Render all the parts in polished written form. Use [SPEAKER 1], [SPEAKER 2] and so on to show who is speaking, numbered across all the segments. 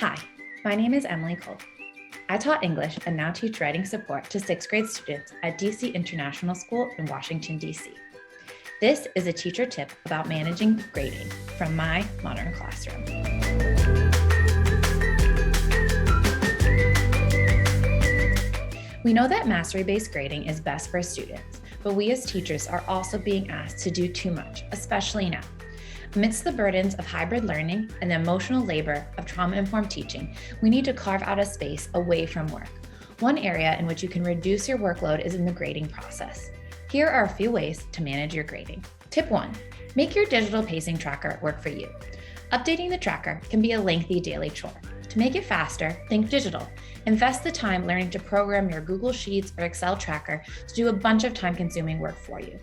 [SPEAKER 1] Hi, my name is Emily Culp. I taught English and now teach writing support to 6th grade students at DC International School in Washington, DC. This is a teacher tip about managing grading from my modern classroom. We know that mastery-based grading is best for students, but we as teachers are also being asked to do too much, especially now. Amidst the burdens of hybrid learning and the emotional labor of trauma-informed teaching, we need to carve out a space away from work. One area in which you can reduce your workload is in the grading process. Here are a few ways to manage your grading. Tip 1, make your digital pacing tracker work for you. Updating the tracker can be a lengthy daily chore. To make it faster, think digital. Invest the time learning to program your Google Sheets or Excel tracker to do a bunch of time-consuming work for you.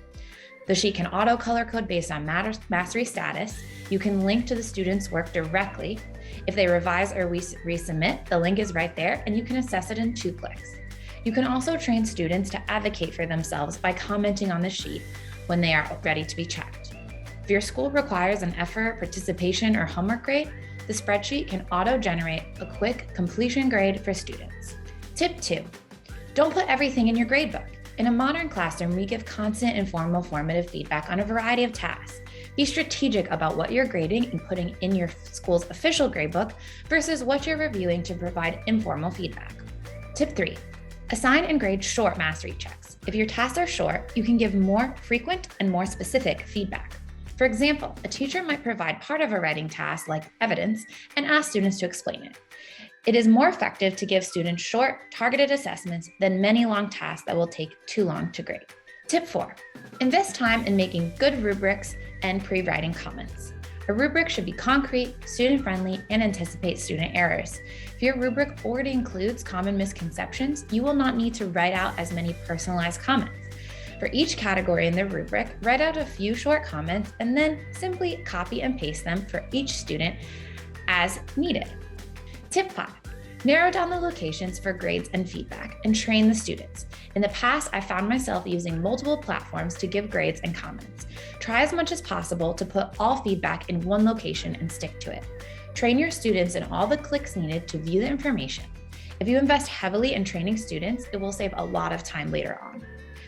[SPEAKER 1] The sheet can auto color code based on mastery status. You can link to the student's work directly. If they revise or resubmit, the link is right there and you can assess it in 2 clicks. You can also train students to advocate for themselves by commenting on the sheet when they are ready to be checked. If your school requires an effort, participation, or homework grade, the spreadsheet can auto-generate a quick completion grade for students. Tip 2, don't put everything in your gradebook. In a modern classroom, we give constant informal formative feedback on a variety of tasks. Be strategic about what you're grading and putting in your school's official gradebook versus what you're reviewing to provide informal feedback. Tip 3, assign and grade short mastery checks. If your tasks are short, you can give more frequent and more specific feedback. For example, a teacher might provide part of a writing task like evidence and ask students to explain it. It is more effective to give students short, targeted assessments than many long tasks that will take too long to grade. Tip 4, invest time in making good rubrics and pre-writing comments. A rubric should be concrete, student-friendly, and anticipate student errors. If your rubric already includes common misconceptions, you will not need to write out as many personalized comments. For each category in the rubric, write out a few short comments and then simply copy and paste them for each student as needed. Tip 5, narrow down the locations for grades and feedback and train the students. In the past, I found myself using multiple platforms to give grades and comments. Try as much as possible to put all feedback in one location and stick to it. Train your students in all the clicks needed to view the information. If you invest heavily in training students, it will save a lot of time later on.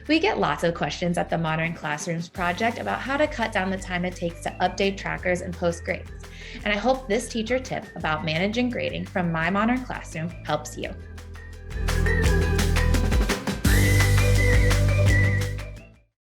[SPEAKER 1] We get lots of questions at the Modern Classrooms project about how to cut down the time it takes to update trackers and post grades. And I hope this teacher tip about managing grading from my modern classroom helps you.